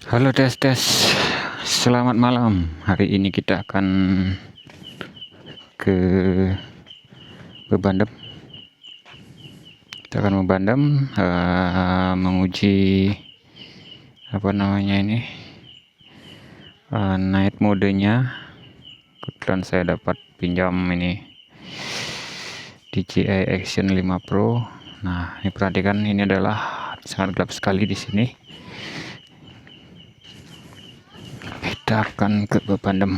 Halo tes tes, selamat malam. Hari ini kita akan ke Bebandem. Kita akan membandem, menguji apa namanya ini, night modenya. Kebetulan saya dapat pinjam ini DJI Action 5 Pro. Nah, ini perhatikan, ini adalah sangat gelap sekali di sini. Kita akan ke Bebandem.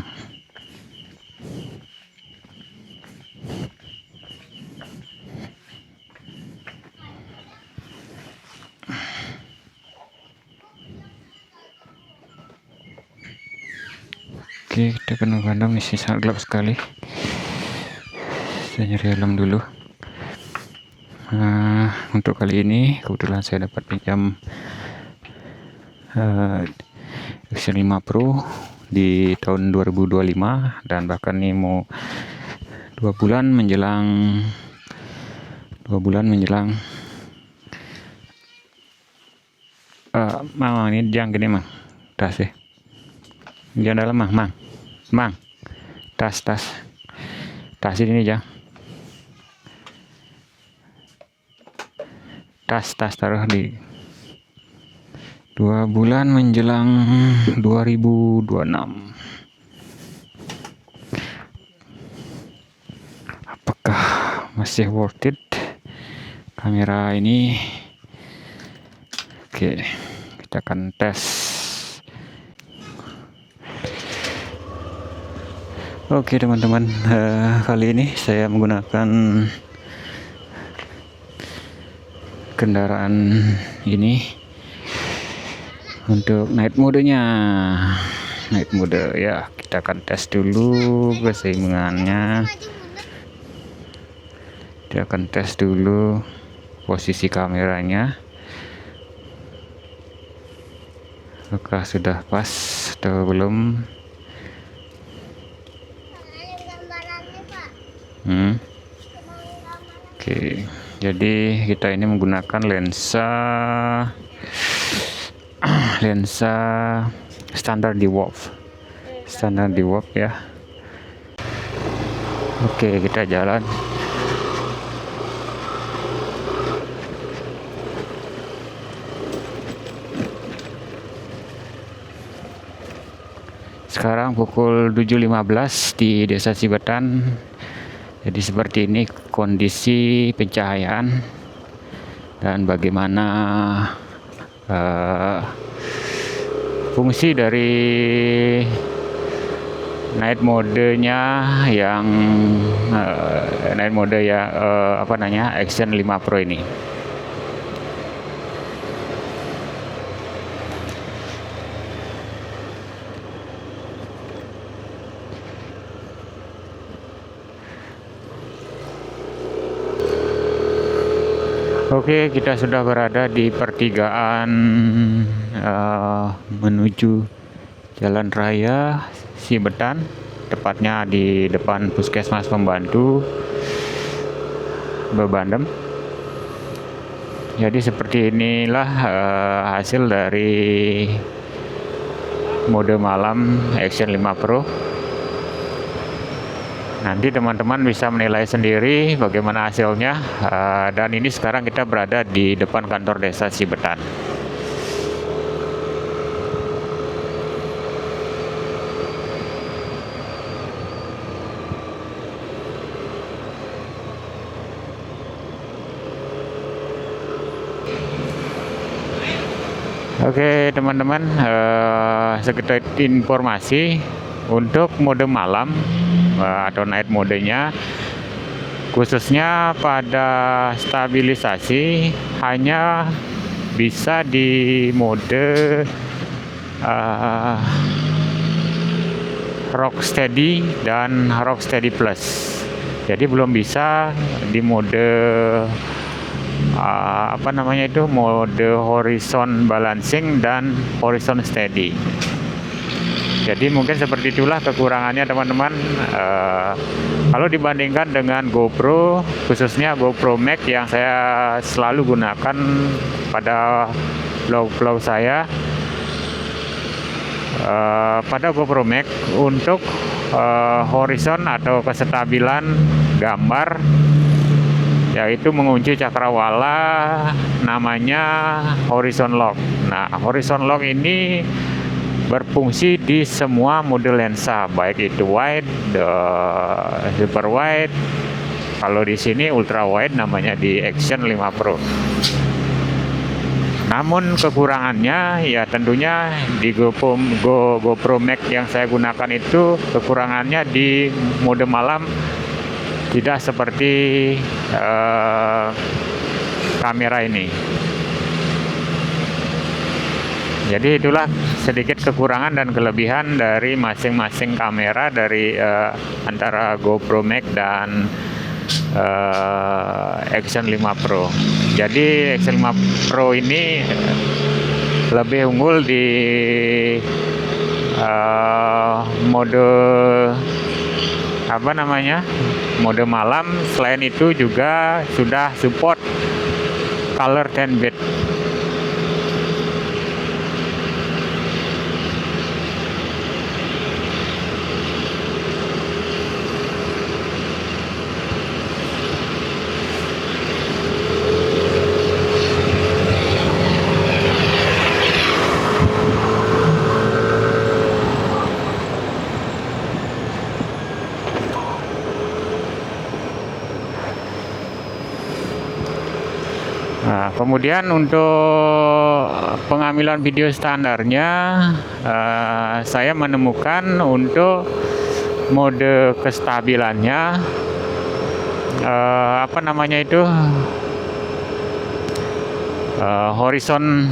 Oke, kita ke Bebandem. Ini sangat gelap sekali. Saya nyari helm dulu. Untuk kali ini kebetulan saya dapat pinjam Action 5 Pro di tahun 2025, dan bahkan ini mau 2 bulan menjelang Mang, ini jangan gini mang, tas ya, jangan dalam mang, tas ini jangan, tas taruh di 2 bulan menjelang 2026. Apakah masih worth it kamera ini? Oke, kita akan tes. Oke teman-teman, kali ini saya menggunakan kendaraan ini untuk night modenya. Night mode ya, kita akan tes dulu keseimbangannya. Kita akan tes dulu posisi kameranya, apakah sudah pas atau belum. Oke, jadi kita ini menggunakan lensa standar di Wolf ya. Oke, kita jalan. Sekarang pukul 7.15 di Desa Cibetan. Jadi seperti ini kondisi pencahayaan dan bagaimana fungsi dari night modenya yang Action 5 Pro ini. Oke, kita sudah berada di pertigaan menuju Jalan Raya Cibetan, tepatnya di depan Puskesmas Pembantu Bebandem. Jadi seperti inilah hasil dari mode malam Action 5 Pro. Nanti teman-teman bisa menilai sendiri bagaimana hasilnya. Dan ini sekarang kita berada di depan kantor desa Cibetan. Oke teman-teman, sekedar informasi untuk mode malam atau night modenya, khususnya pada stabilisasi hanya bisa di mode Rocksteady dan Rocksteady Plus. Jadi belum bisa di mode mode horizon balancing dan horizon steady. Jadi mungkin seperti itulah kekurangannya teman-teman. Kalau dibandingkan dengan GoPro, khususnya GoPro Max yang saya selalu gunakan pada vlog-vlog saya, pada GoPro Max untuk horizon atau kestabilan gambar, yaitu mengunci cakrawala namanya horizon lock. Nah, horizon lock ini berfungsi di semua mode lensa, baik itu wide, super wide. Kalau di sini ultra wide, namanya di Action 5 Pro. Namun kekurangannya ya tentunya di GoPro Max yang saya gunakan itu kekurangannya di mode malam tidak seperti kamera ini. Jadi itulah sedikit kekurangan dan kelebihan dari masing-masing kamera dari antara GoPro Max dan Action 5 Pro. Jadi Action 5 Pro ini lebih unggul di mode mode malam. Selain itu juga sudah support color 10 bit. Nah, kemudian untuk pengambilan video standarnya, saya menemukan untuk mode kestabilannya, horizon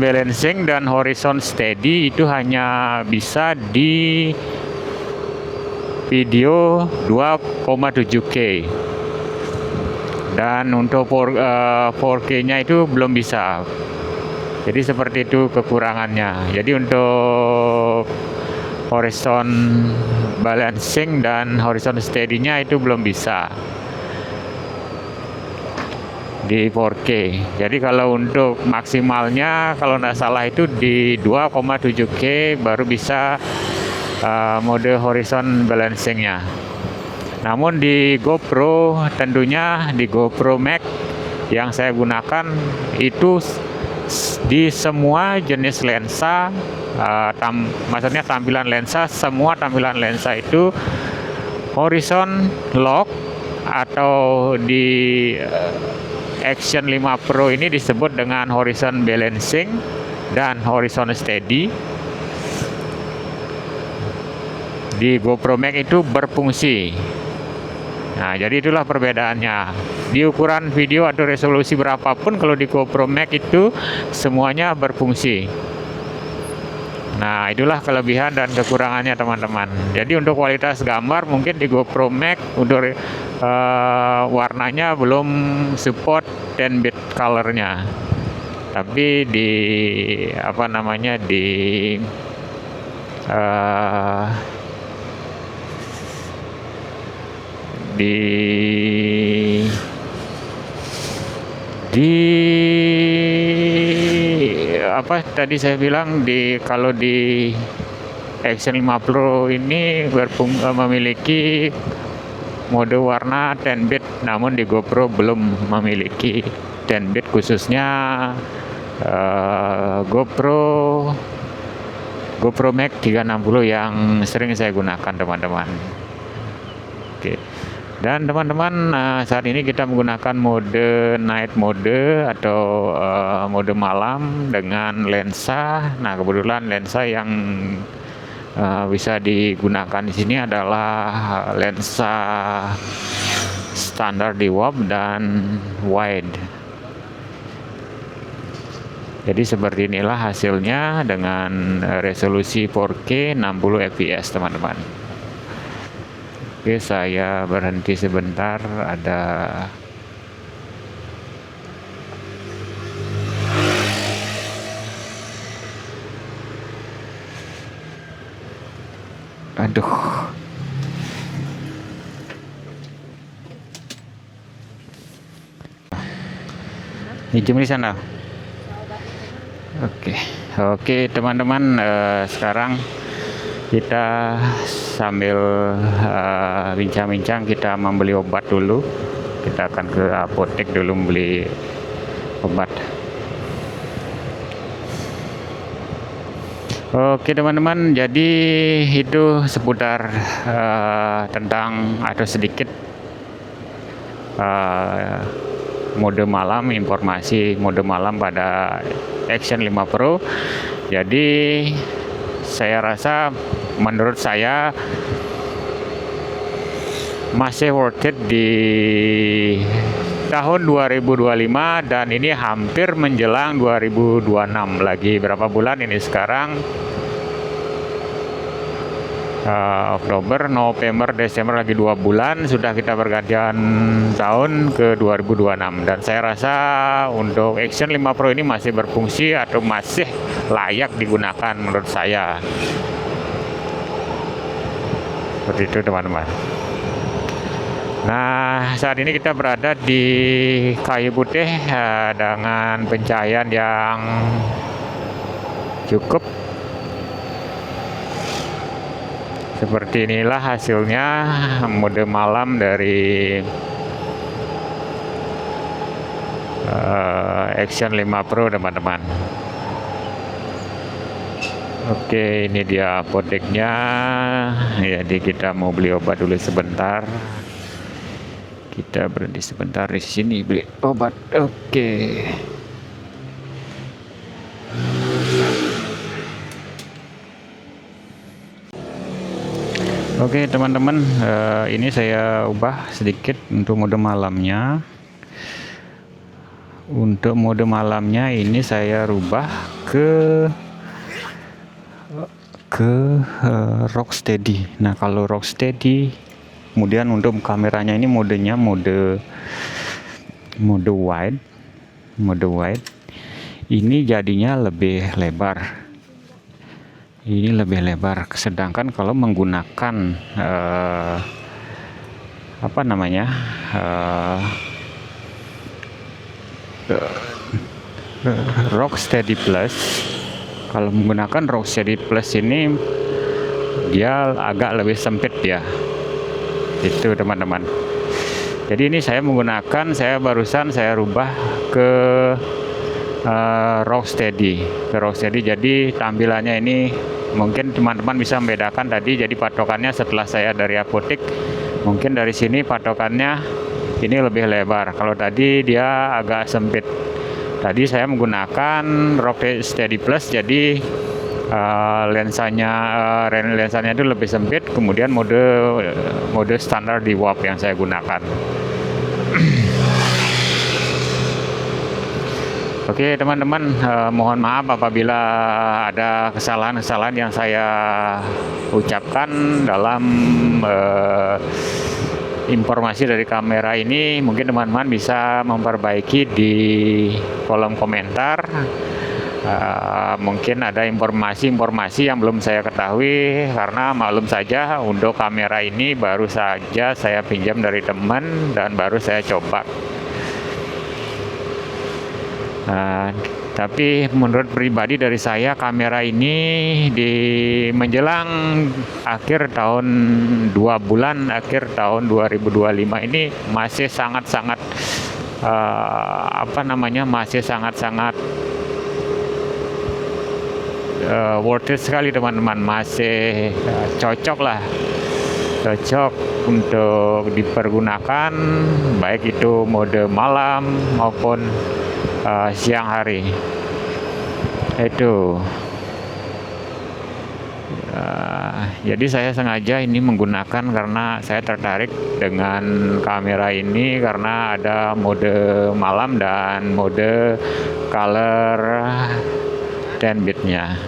balancing dan horizon steady itu hanya bisa di video 2,7K. Dan untuk 4K-nya itu belum bisa. Jadi seperti itu kekurangannya. Jadi untuk horizon balancing dan horizon steady-nya itu belum bisa di 4K. Jadi kalau untuk maksimalnya kalau nggak salah itu di 2,7K baru bisa mode horizon balancing-nya. Namun di GoPro, tentunya di GoPro Max yang saya gunakan itu di semua jenis lensa, maksudnya tampilan lensa, semua tampilan lensa itu horizon lock atau di Action 5 Pro ini disebut dengan horizon balancing dan horizon steady. Di GoPro Max itu berfungsi. Nah, jadi itulah perbedaannya. Di ukuran video atau resolusi berapapun, kalau di GoPro Max itu semuanya berfungsi. Nah, itulah kelebihan dan kekurangannya teman-teman. Jadi untuk kualitas gambar mungkin di GoPro Max untuk warnanya belum support 10 bit colornya. Tapi di tadi saya bilang kalau di Action 5 Pro ini memiliki mode warna 10 bit, namun di GoPro belum memiliki 10 bit, khususnya GoPro Max 360 yang sering saya gunakan teman-teman. Oke. Dan teman-teman, saat ini kita menggunakan mode night mode atau mode malam dengan lensa. Nah, kebetulan lensa yang bisa digunakan di sini adalah lensa standar di warp dan wide. Jadi seperti inilah hasilnya dengan resolusi 4K 60 fps teman-teman. Oke, saya berhenti sebentar, aduh. Hijau di sana. Oke, oke teman-teman, sekarang kita sambil bincang-bincang, kita membeli obat dulu. Kita akan ke apotek dulu membeli obat. Oke teman-teman, jadi itu seputar tentang atau sedikit mode malam, informasi mode malam pada Action 5 Pro. Jadi saya rasa, menurut saya masih worth it di tahun 2025, dan ini hampir menjelang 2026 lagi. Berapa bulan ini sekarang? Oktober, November, Desember, lagi 2 bulan sudah kita pergantian tahun ke 2026, dan saya rasa untuk Action 5 Pro ini masih berfungsi atau masih layak digunakan menurut saya. Seperti itu teman-teman. Nah, saat ini kita berada di kayu putih dengan pencahayaan yang cukup. Seperti inilah hasilnya mode malam dari Action 5 Pro teman-teman. Oke, ini dia apoteknya. Jadi kita mau beli obat dulu sebentar. Kita berhenti sebentar di sini beli obat. Oke. Oke teman-teman, ini saya ubah sedikit untuk mode malamnya. Untuk mode malamnya ini saya rubah ke Rocksteady. Nah, kalau Rocksteady, kemudian untuk kameranya ini modenya mode wide. Ini jadinya lebih lebar. Ini lebih lebar, sedangkan kalau menggunakan Rocksteady Plus, kalau menggunakan Rocksteady Plus ini dia agak lebih sempit ya, itu teman-teman. Jadi ini saya barusan saya rubah ke Rocksteady. Jadi tampilannya ini mungkin teman-teman bisa membedakan tadi. Jadi patokannya setelah saya dari apotek, mungkin dari sini patokannya ini lebih lebar. Kalau tadi dia agak sempit. Tadi saya menggunakan Rocksteady Plus, jadi lensanya itu lebih sempit. Kemudian mode standar di warp yang saya gunakan. Oke teman-teman, mohon maaf apabila ada kesalahan-kesalahan yang saya ucapkan dalam informasi dari kamera ini. Mungkin teman-teman bisa memperbaiki di kolom komentar. Mungkin ada informasi yang belum saya ketahui, karena maklum saja untuk kamera ini baru saja saya pinjam dari teman dan baru saya coba. Tapi menurut pribadi dari saya, kamera ini di menjelang akhir tahun 2 bulan akhir tahun 2025 ini masih sangat-sangat worth it sekali teman-teman. Masih cocok untuk dipergunakan, baik itu mode malam maupun siang hari. Itu jadi saya sengaja ini menggunakan karena saya tertarik dengan kamera ini karena ada mode malam dan mode color 10 bitnya.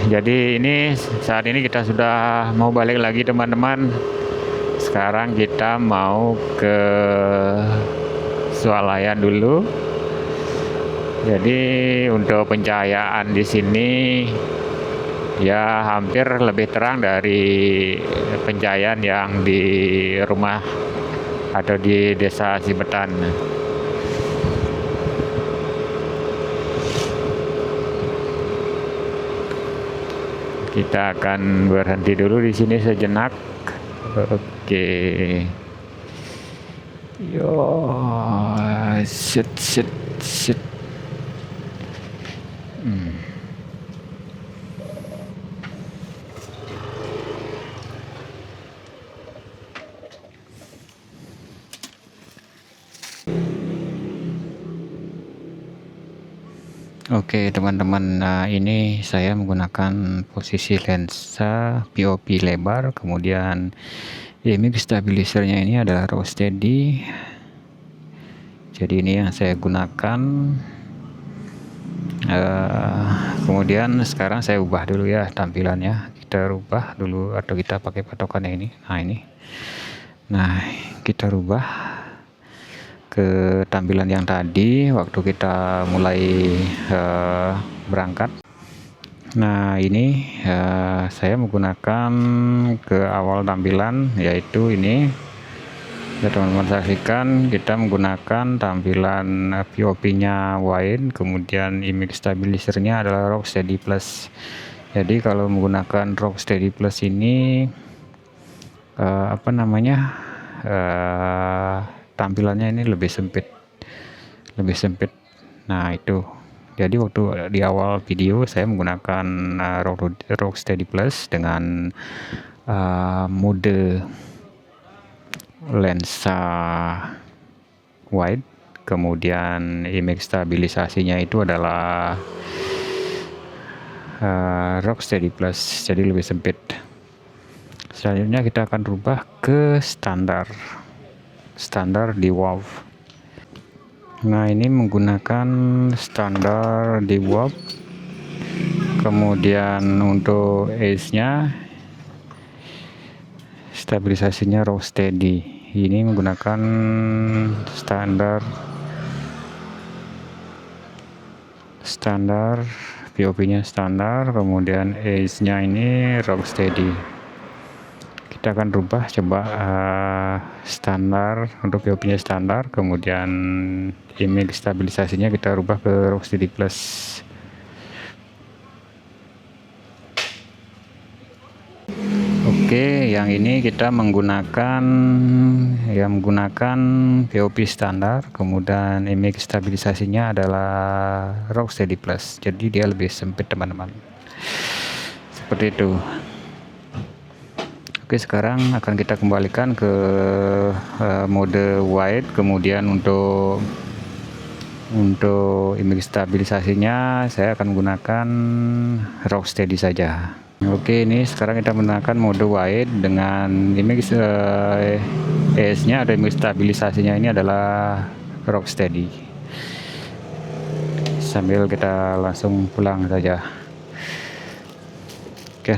Jadi ini saat ini kita sudah mau balik lagi teman-teman. Sekarang kita mau ke swalayan dulu. Jadi untuk pencahayaan di sini ya hampir lebih terang dari pencahayaan yang di rumah atau di desa Sibetan. Kita akan berhenti dulu di sini sejenak. Oke. Yo, sit, sit, sit. Oke teman-teman, nah ini saya menggunakan posisi lensa POV lebar, kemudian image stabilizernya ini adalah raw steady. Jadi ini yang saya gunakan. Kemudian sekarang saya ubah dulu ya tampilannya, kita rubah dulu atau kita pakai patokannya ini. Nah ini, nah kita rubah ke tampilan yang tadi waktu kita mulai berangkat. Nah ini saya menggunakan ke awal tampilan, yaitu ini ya teman-teman saksikan, kita menggunakan tampilan POV nya wide, kemudian image stabilizernya adalah raw steady plus. Jadi kalau menggunakan raw steady plus ini apa namanya, tampilannya ini lebih sempit. Nah itu, jadi waktu di awal video saya menggunakan raw steady plus dengan mode lensa wide, kemudian image stabilisasinya itu adalah raw steady plus, jadi lebih sempit. Selanjutnya kita akan rubah ke standar di WAV. Nah ini menggunakan standar di WAV, kemudian untuk edge nya stabilisasinya raw steady, ini menggunakan standar POV nya standar, kemudian edge nya ini raw steady. Kita akan rubah coba standar, untuk POV nya standar, kemudian image stabilisasinya kita rubah ke raw steady plus. Oke, yang ini kita menggunakan POV standar, kemudian image stabilisasinya adalah raw steady plus, jadi dia lebih sempit teman-teman, seperti itu. Oke, sekarang akan kita kembalikan ke mode wide, kemudian untuk image stabilisasinya saya akan menggunakan raw steady saja. Oke, ini sekarang kita menggunakan mode wide dengan image ES-nya atau image stabilisasinya ini adalah raw steady. Sambil kita langsung pulang saja. Oke.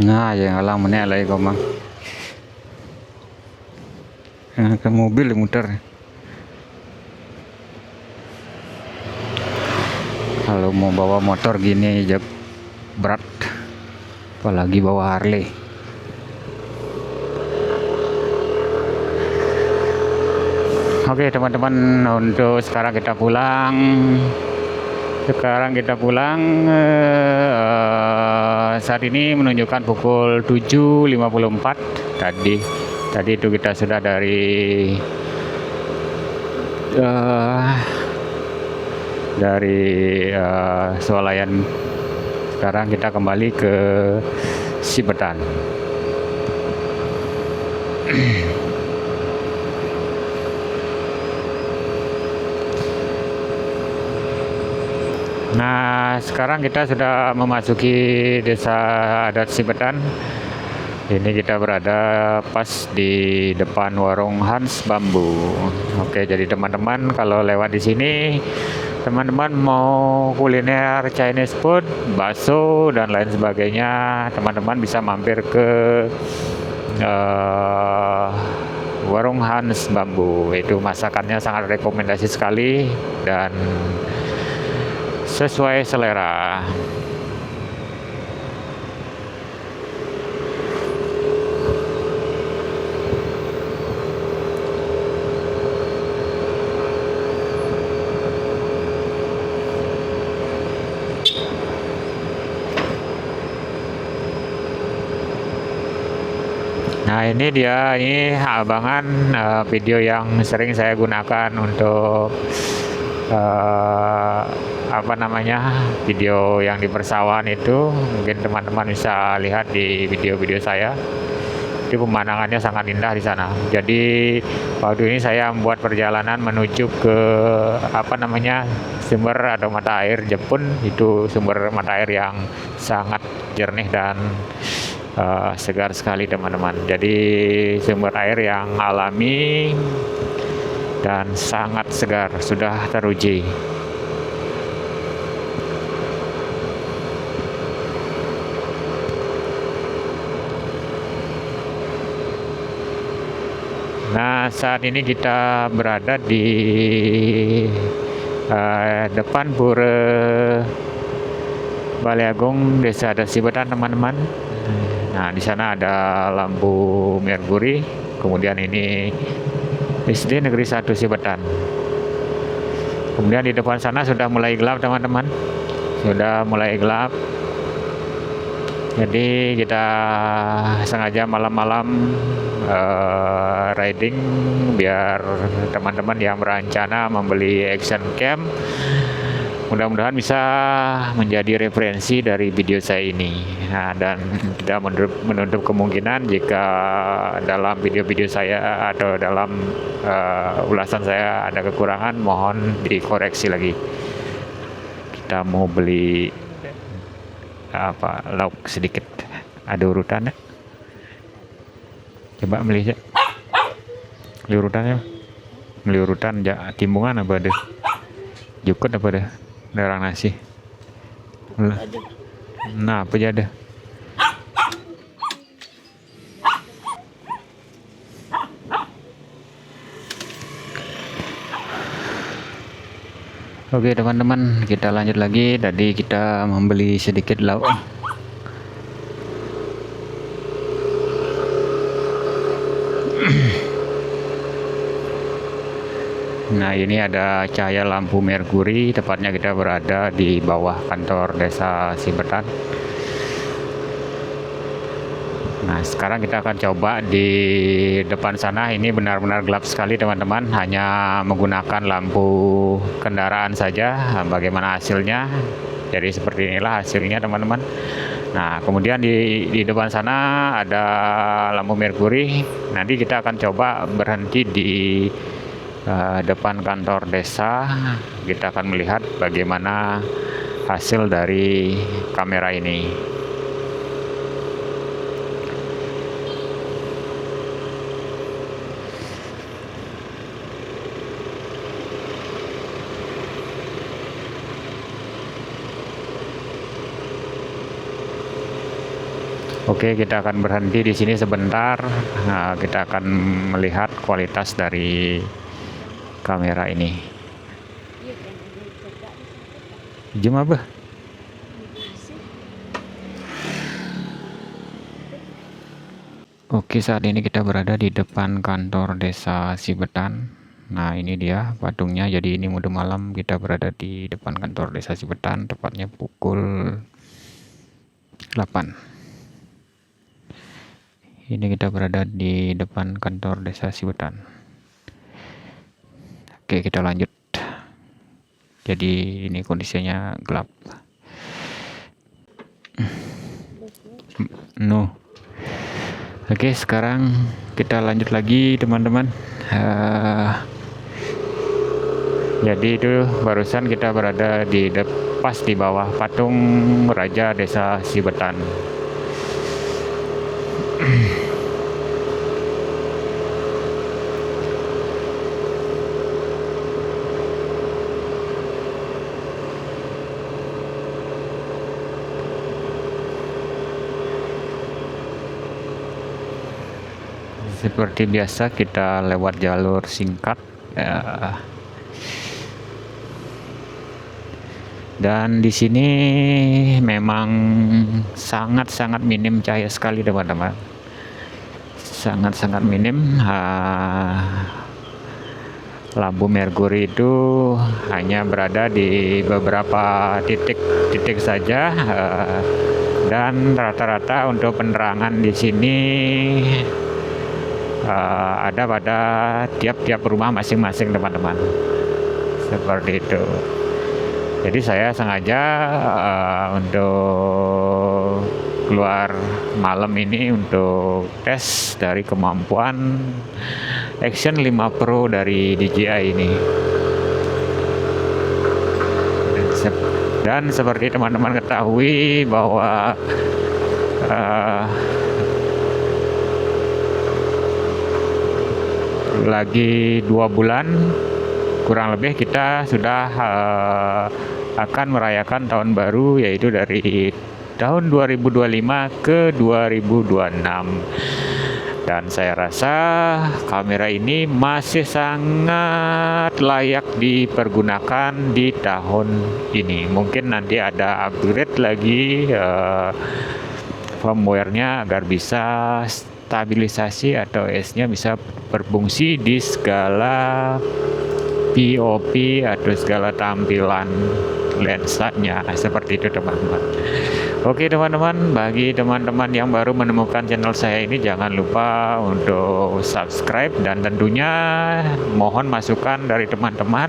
Nah, yang alang menek lagi komang. Ke mobil muter. Kalau mau bawa motor gini aja berat, apalagi bawa Harley. Oke teman-teman, untuk sekarang kita pulang. Saat ini menunjukkan pukul 7.54. Tadi itu kita sudah dari dari swalayan. Sekarang kita kembali ke Sibetan. Nah, sekarang kita sudah memasuki desa adat Sibetan. Ini kita berada pas di depan warung Hans Bambu. Oke, jadi teman-teman kalau lewat di sini, teman-teman mau kuliner Chinese food, bakso dan lain sebagainya, teman-teman bisa mampir ke eh, warung Hans Bambu. Itu masakannya sangat rekomendasi sekali dan sesuai selera. Nah, ini dia, ini abangan video yang sering saya gunakan untuk eh, apa namanya, video yang di persawahan itu. Mungkin teman-teman bisa lihat di video-video saya. Itu pemandangannya sangat indah di sana. Jadi waktu ini saya membuat perjalanan menuju ke apa namanya, sumber atau mata air Jepun. Itu sumber mata air yang sangat jernih dan segar sekali teman-teman. Jadi sumber air yang alami dan sangat segar, sudah teruji. Nah, saat ini kita berada di depan Pura Balai Agung Desa Adat Sibetan teman-teman. Nah, di sana ada lampu merkuri. Kemudian ini SD Negeri 1 Sibetan. Kemudian di depan sana sudah mulai gelap teman-teman. Sudah mulai gelap. Jadi kita sengaja malam-malam riding biar teman-teman yang berencana membeli action cam mudah-mudahan bisa menjadi referensi dari video saya ini. Nah, dan tidak menutup kemungkinan jika dalam video-video saya atau dalam ulasan saya ada kekurangan, mohon dikoreksi lagi. Kita mau beli lauk sedikit, ada urutannya. Coba beli urutannya. Beli urutan timbungan apa deh? Jukut apa deh? Darang nasi. Nah, apa aja deh? Oke teman-teman, kita lanjut lagi. Tadi kita membeli sedikit lauk. Nah, ini ada cahaya lampu merkuri, tepatnya kita berada di bawah kantor desa Sibetan. Nah, sekarang kita akan coba di depan sana. Ini benar-benar gelap sekali teman-teman, hanya menggunakan lampu kendaraan saja. Bagaimana hasilnya? Jadi seperti inilah hasilnya teman-teman. Nah, kemudian di depan sana ada lampu merkuri. Nanti kita akan coba berhenti di depan kantor desa. Kita akan melihat bagaimana hasil dari kamera ini. Oke, kita akan berhenti di sini sebentar. Nah, kita akan melihat kualitas dari kamera ini. Jam apa? Oke, saat ini kita berada di depan kantor desa Sibetan. Nah, ini dia patungnya. Jadi ini udah malam, kita berada di depan kantor desa Sibetan, tepatnya pukul 8. Ini kita berada di depan kantor desa Sibetan. Oke, kita lanjut. Jadi ini kondisinya gelap. No. Oke, sekarang kita lanjut lagi teman-teman. Jadi itu barusan kita berada pas di bawah patung Raja Desa Sibetan. Seperti biasa kita lewat jalur singkat dan di sini memang sangat-sangat minim cahaya sekali teman-teman, sangat-sangat minim. Lampu merkuri itu hanya berada di beberapa titik saja, dan rata-rata untuk penerangan di sini ada pada tiap-tiap rumah masing-masing teman-teman, seperti itu. Jadi saya sengaja untuk keluar malam ini untuk tes dari kemampuan Action 5 Pro dari DJI ini. Dan seperti teman-teman ketahui bahwa lagi 2 bulan kurang lebih kita sudah akan merayakan tahun baru, yaitu dari tahun 2025 ke 2026. Dan saya rasa kamera ini masih sangat layak dipergunakan di tahun ini. Mungkin nanti ada upgrade lagi firmware-nya agar bisa stabilisasi atau OS-nya bisa berfungsi di segala POV atau segala tampilan lensanya, seperti itu teman-teman. Oke teman-teman, bagi teman-teman yang baru menemukan channel saya ini, jangan lupa untuk subscribe, dan tentunya mohon masukan dari teman-teman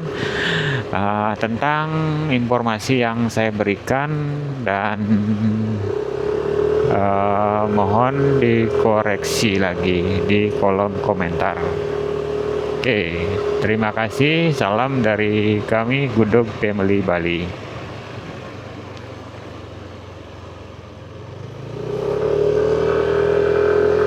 tentang informasi yang saya berikan, dan mohon dikoreksi lagi di kolom komentar. Oke, terima kasih. Salam dari kami Gudog Family Bali.